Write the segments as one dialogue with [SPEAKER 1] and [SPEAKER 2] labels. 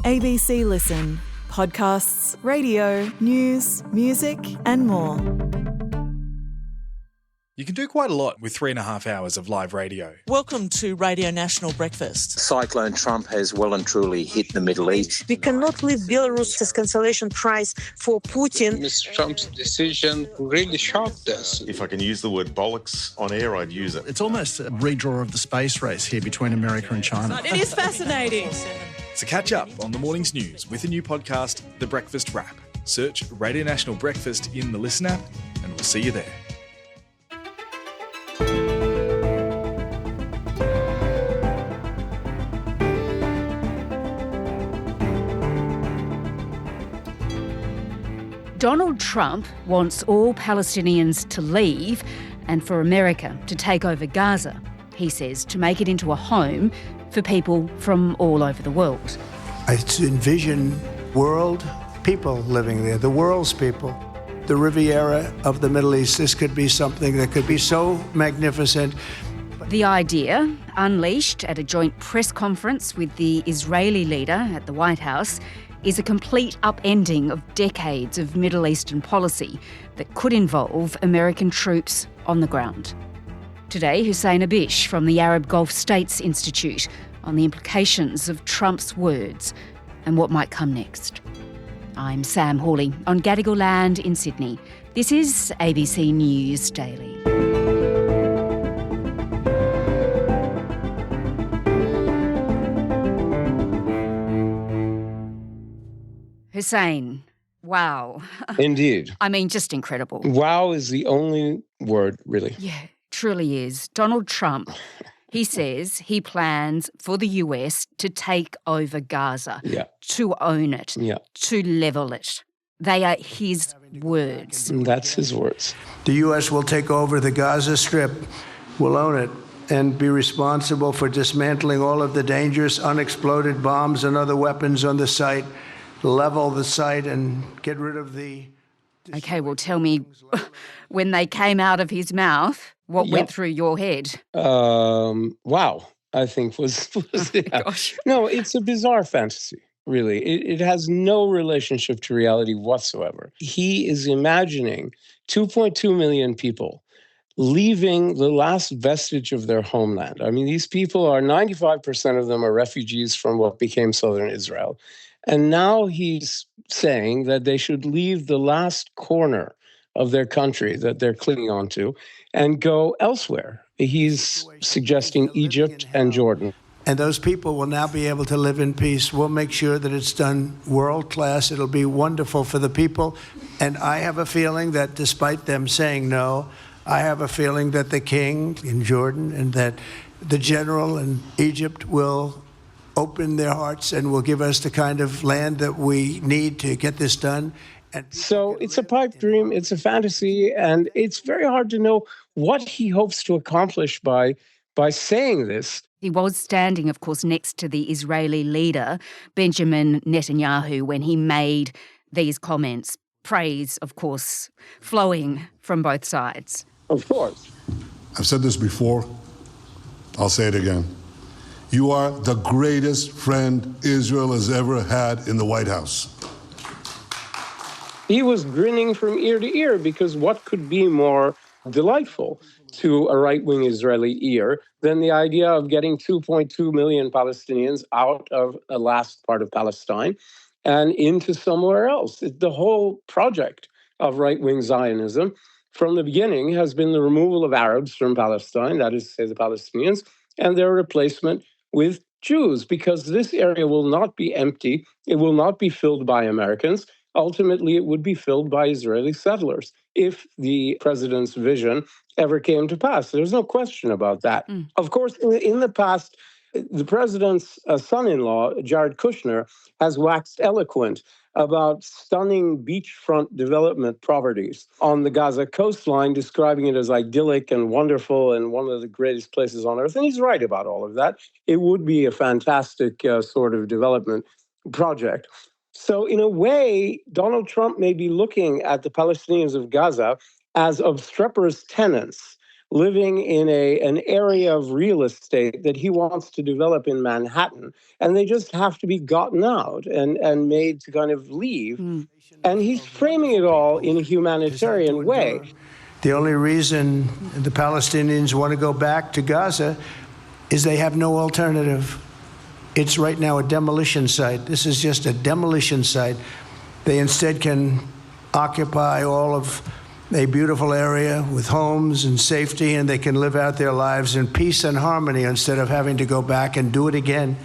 [SPEAKER 1] ABC Listen. Podcasts, radio, news, music and more.
[SPEAKER 2] You can do quite a lot with 3.5 hours of live radio.
[SPEAKER 3] Welcome to Radio National Breakfast.
[SPEAKER 4] Cyclone Trump has well and truly hit the Middle East.
[SPEAKER 5] We cannot leave Belarus as consolation prize for Putin.
[SPEAKER 6] Mr. Trump's decision really shocked us.
[SPEAKER 7] If I can use the word bollocks on air, I'd use it.
[SPEAKER 8] It's almost a redraw of the space race here between America and China.
[SPEAKER 3] It is fascinating.
[SPEAKER 2] So catch up on the morning's news with a new podcast, The Breakfast Wrap. Search Radio National Breakfast in the Listen app and we'll see you there.
[SPEAKER 9] Donald Trump wants all Palestinians to leave and for America to take over Gaza, he says, to make it into a home for people from all over the world.
[SPEAKER 10] I envision world people living there, the world's people, the Riviera of the Middle East. This could be something that could be so magnificent.
[SPEAKER 9] The idea, unleashed at a joint press conference with the Israeli leader at the White House, is a complete upending of decades of Middle Eastern policy that could involve American troops on the ground. Today, Hussein Ibish from the Arab Gulf States Institute on the implications of Trump's words and what might come next. I'm Sam Hawley on Gadigal land in Sydney. This is ABC News Daily. Hussein, wow.
[SPEAKER 6] Indeed.
[SPEAKER 9] I mean, just incredible.
[SPEAKER 6] Wow is the only word, really.
[SPEAKER 9] Yeah, truly is. Donald Trump, he says he plans for the US to take over Gaza, to own it, to level it. They are his words.
[SPEAKER 6] That's his words.
[SPEAKER 10] The U.S. will take over the Gaza Strip, will own it, and be responsible for dismantling all of the dangerous unexploded bombs and other weapons on the site, level the site and get rid of the...
[SPEAKER 9] Okay, well, tell me, when they came out of his mouth, what went through your head?
[SPEAKER 6] Wow, I think was
[SPEAKER 9] Gosh.
[SPEAKER 6] No, it's a bizarre fantasy, really. It has no relationship to reality whatsoever. He is imagining 2.2 million people leaving the last vestige of their homeland. I mean, these people are, 95% of them are refugees from what became southern Israel. And now he's saying that they should leave the last corner of their country that they're clinging onto and go elsewhere. He's suggesting Egypt and Jordan.
[SPEAKER 10] And those people will now be able to live in peace. We'll make sure that it's done world class. It'll be wonderful for the people. And I have a feeling that despite them saying no, I have a feeling that the king in Jordan and that the general in Egypt will open their hearts and will give us the kind of land that we need to get this done. And
[SPEAKER 6] so it's a pipe dream, it's a fantasy, and it's very hard to know what he hopes to accomplish by saying this.
[SPEAKER 9] He was standing, of course, next to the Israeli leader, Benjamin Netanyahu, when he made these comments. Praise, of course, flowing from both sides.
[SPEAKER 6] Of course.
[SPEAKER 11] I've said this before. I'll say it again. You are the greatest friend Israel has ever had in the White House.
[SPEAKER 6] He was grinning from ear to ear because what could be more delightful to a right-wing Israeli ear than the idea of getting 2.2 million Palestinians out of the last part of Palestine and into somewhere else. The whole project of right-wing Zionism from the beginning has been the removal of Arabs from Palestine, that is to say the Palestinians, and their replacement with Jews, because this area will not be empty. It will not be filled by Americans. Ultimately, it would be filled by Israeli settlers if the president's vision ever came to pass. There's no question about that. Of course, in the past, the president's son-in-law, Jared Kushner, has waxed eloquent about stunning beachfront development properties on the Gaza coastline, describing it as idyllic and wonderful and one of the greatest places on earth. And he's right about all of that. It would be a fantastic sort of development project. So in a way, Donald Trump may be looking at the Palestinians of Gaza as obstreperous tenants living in an area of real estate that he wants to develop in Manhattan. And they just have to be gotten out and made to kind of leave. And he's framing it all in a humanitarian way.
[SPEAKER 10] The only reason the Palestinians want to go back to Gaza is they have no alternative. It's right now a demolition site. This is just a demolition site. They instead can occupy all of a beautiful area with homes and safety, and they can live out their lives in peace and harmony instead of having to go back and do it again.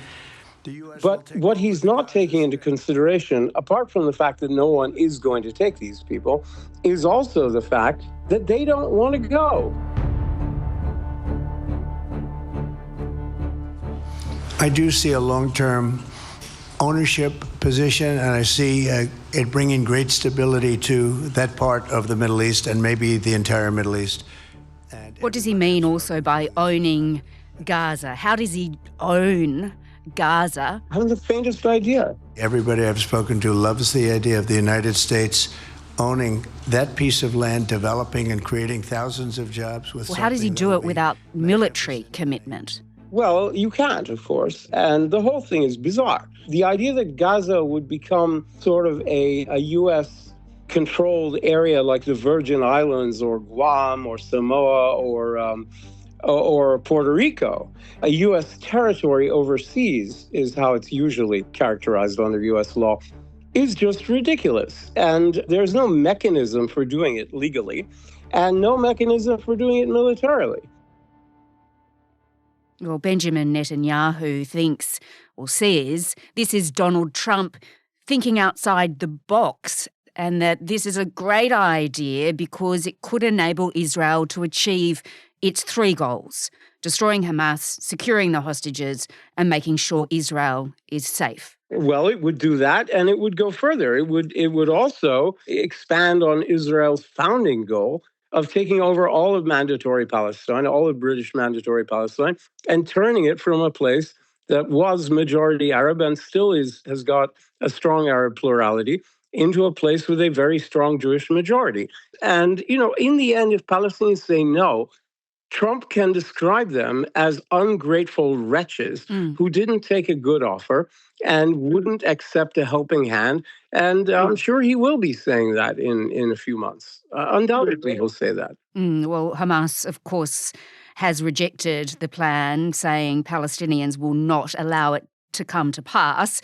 [SPEAKER 6] But what he's not taking into consideration, apart from the fact that no one is going to take these people, is also the fact that they don't want to go.
[SPEAKER 10] I do see a long-term ownership position, and I see it bringing great stability to that part of the Middle East and maybe the entire Middle East.
[SPEAKER 9] What does he mean also by owning Gaza? How does he own Gaza?
[SPEAKER 6] I haven't the faintest idea.
[SPEAKER 10] Everybody I've spoken to loves the idea of the United States owning that piece of land, developing and creating thousands of jobs with.
[SPEAKER 9] Well, how does he do it without military commitment?
[SPEAKER 6] Well, you can't, of course, and the whole thing is bizarre. The idea that Gaza would become sort of a U.S.-controlled area like the Virgin Islands or Guam or Samoa or Puerto Rico, a U.S. territory overseas is how it's usually characterized under U.S. law, is just ridiculous. And there's no mechanism for doing it legally and no mechanism for doing it militarily.
[SPEAKER 9] Well, Benjamin Netanyahu thinks or says this is Donald Trump thinking outside the box and that this is a great idea because it could enable Israel to achieve its three goals: destroying Hamas, securing the hostages, and making sure Israel is safe.
[SPEAKER 6] Well, it would do that, and it would go further. It would also expand on Israel's founding goal of taking over all of mandatory Palestine, all of British mandatory Palestine, and turning it from a place that was majority Arab and still has got a strong Arab plurality into a place with a very strong Jewish majority. And, in the end, if Palestinians say no, Trump can describe them as ungrateful wretches who didn't take a good offer and wouldn't accept a helping hand. And I'm sure he will be saying that in a few months. Undoubtedly, he'll say that.
[SPEAKER 9] Well, Hamas, of course, has rejected the plan, saying Palestinians will not allow it to come to pass.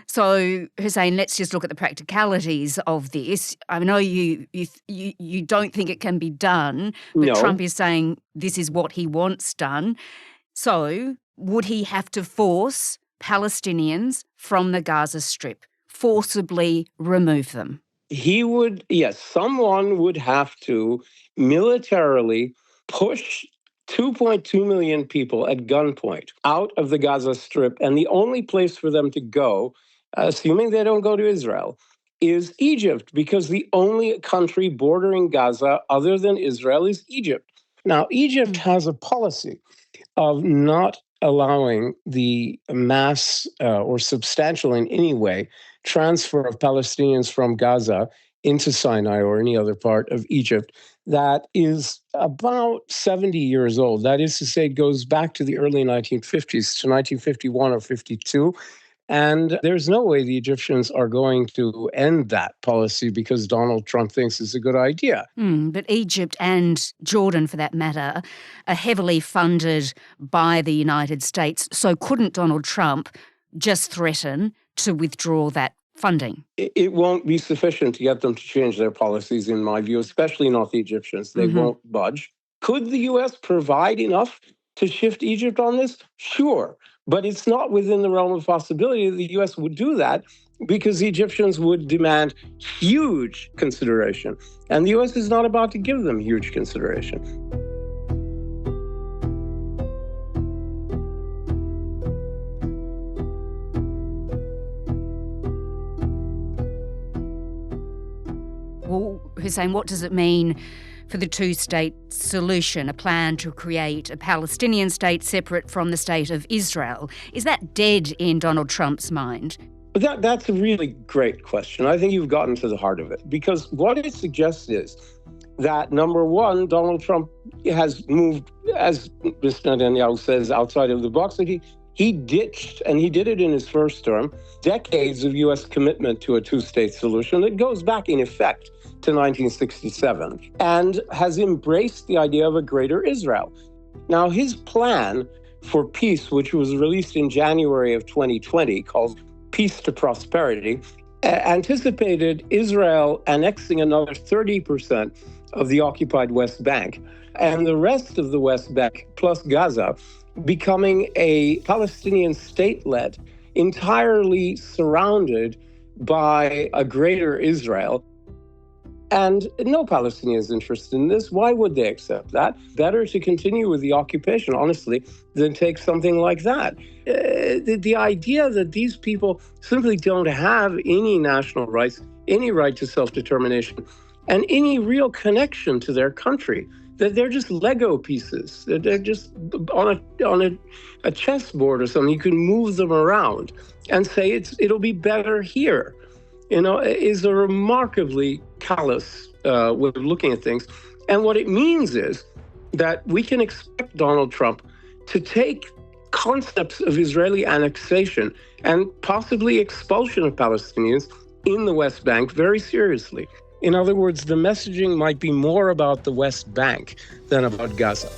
[SPEAKER 9] So, Hussein, let's just look at the practicalities of this. I know you don't think it can be done, but
[SPEAKER 6] No.
[SPEAKER 9] Trump is saying this is what he wants done. So, would he have to force Palestinians from the Gaza Strip, forcibly remove them?
[SPEAKER 6] He would, yes, someone would have to militarily push 2.2 million people at gunpoint out of the Gaza Strip, and the only place for them to go, assuming they don't go to Israel, is Egypt, because the only country bordering Gaza other than Israel is Egypt. Now, Egypt has a policy of not allowing the mass or substantial in any way transfer of Palestinians from Gaza into Sinai or any other part of Egypt that is about 70 years old. That is to say, it goes back to the early 1950s, to 1951 or 52. And there's no way the Egyptians are going to end that policy because Donald Trump thinks it's a good idea.
[SPEAKER 9] But Egypt and Jordan, for that matter, are heavily funded by the United States. So couldn't Donald Trump just threaten to withdraw that funding?
[SPEAKER 6] It won't be sufficient to get them to change their policies, in my view, especially not the Egyptians. They won't budge. Could the U.S. provide enough to shift Egypt on this? Sure. But it's not within the realm of possibility that the U.S. would do that because the Egyptians would demand huge consideration. And the U.S. is not about to give them huge consideration.
[SPEAKER 9] Well, Hussein, what does it mean for the two-state solution, a plan to create a Palestinian state separate from the state of Israel? Is that dead in Donald Trump's mind?
[SPEAKER 6] That's a really great question. I think you've gotten to the heart of it, because what it suggests is that, number one, Donald Trump has moved, as Mr. Netanyahu says, outside of the box. That he ditched, and he did it in his first term, decades of U.S. commitment to a two-state solution that goes back, in effect, to 1967, and has embraced the idea of a greater Israel. Now, his plan for peace, which was released in January of 2020, called Peace to Prosperity, anticipated Israel annexing another 30% of the occupied West Bank, and the rest of the West Bank, plus Gaza, becoming a Palestinian statelet entirely surrounded by a greater Israel. And no Palestinian is interested in this. Why would they accept that? Better to continue with the occupation, honestly, than take something like that. The idea that these people simply don't have any national rights, any right to self-determination, and any real connection to their country, that they're just Lego pieces, that they're just on a chessboard or something. You can move them around and say it'll be better here, is a remarkably callous way of looking at things. And what it means is that we can expect Donald Trump to take concepts of Israeli annexation and possibly expulsion of Palestinians in the West Bank very seriously. In other words, the messaging might be more about the West Bank than about Gaza.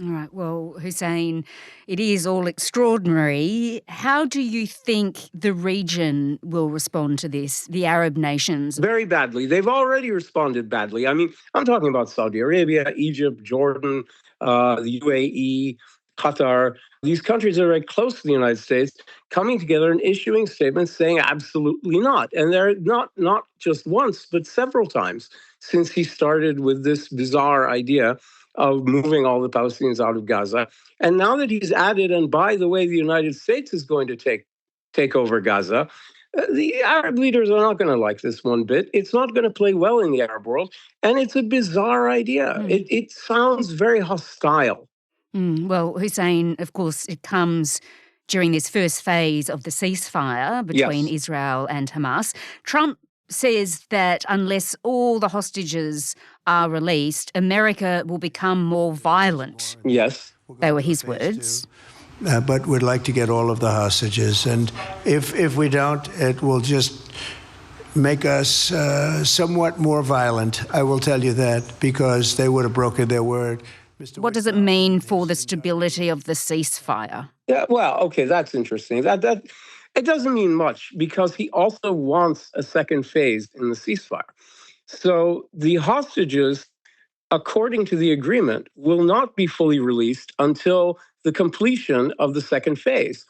[SPEAKER 9] All right. Well, Hussein, it is all extraordinary. How do you think the region will respond to this, the Arab nations?
[SPEAKER 6] Very badly. They've already responded badly. I mean, I'm talking about Saudi Arabia, Egypt, Jordan, the UAE, Qatar. These countries are very close to the United States, coming together and issuing statements saying absolutely not. And they're not just once, but several times since he started with this bizarre idea of moving all the Palestinians out of Gaza. And now that he's added, and by the way, the United States is going to take over Gaza, the Arab leaders are not going to like this one bit. It's not going to play well in the Arab world. And it's a bizarre idea. It sounds very hostile.
[SPEAKER 9] Well, Hussein, of course, it comes during this first phase of the ceasefire between Israel and Hamas. Trump says that unless all the hostages are released, America will become more violent.
[SPEAKER 6] Yes.
[SPEAKER 9] They were his words.
[SPEAKER 10] But we'd like to get all of the hostages. And if we don't, it will just make us somewhat more violent. I will tell you that, because they would have broken their word.
[SPEAKER 9] What does it mean for the stability of the ceasefire?
[SPEAKER 6] Yeah, well, okay, that's interesting. That it doesn't mean much, because he also wants a second phase in the ceasefire. So the hostages, according to the agreement, will not be fully released until the completion of the second phase.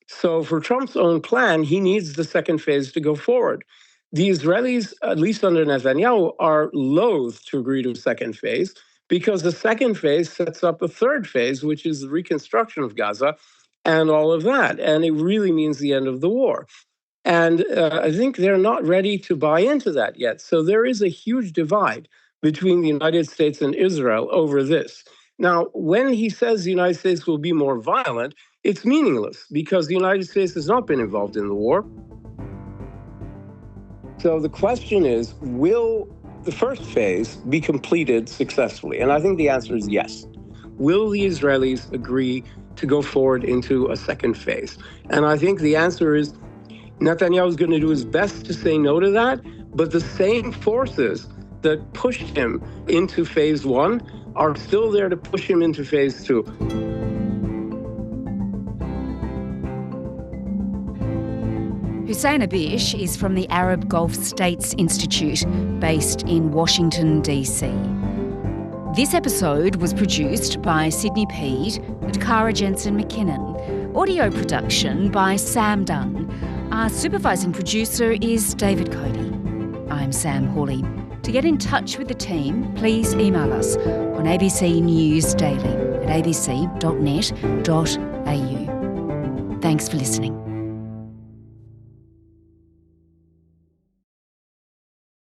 [SPEAKER 6] So for Trump's own plan, he needs the second phase to go forward. The Israelis, at least under Netanyahu, are loath to agree to a second phase, because the second phase sets up a third phase, which is the reconstruction of Gaza and all of that. And it really means the end of the war. And I think they're not ready to buy into that yet. So there is a huge divide between the United States and Israel over this. Now, when he says the United States will be more violent, it's meaningless, because the United States has not been involved in the war. So the question is, will the first phase be completed successfully? And I think the answer is yes. Will the Israelis agree to go forward into a second phase? And I think the answer is Netanyahu is going to do his best to say no to that, but the same forces that pushed him into phase one are still there to push him into phase two.
[SPEAKER 9] Hussein Ibish is from the Arab Gulf States Institute, based in Washington, D.C. This episode was produced by Sydney Peed and Cara Jensen-McKinnon. Audio production by Sam Dunn. Our supervising producer is David Cody. I'm Sam Hawley. To get in touch with the team, please email us on ABC News Daily at abc.net.au. Thanks for listening.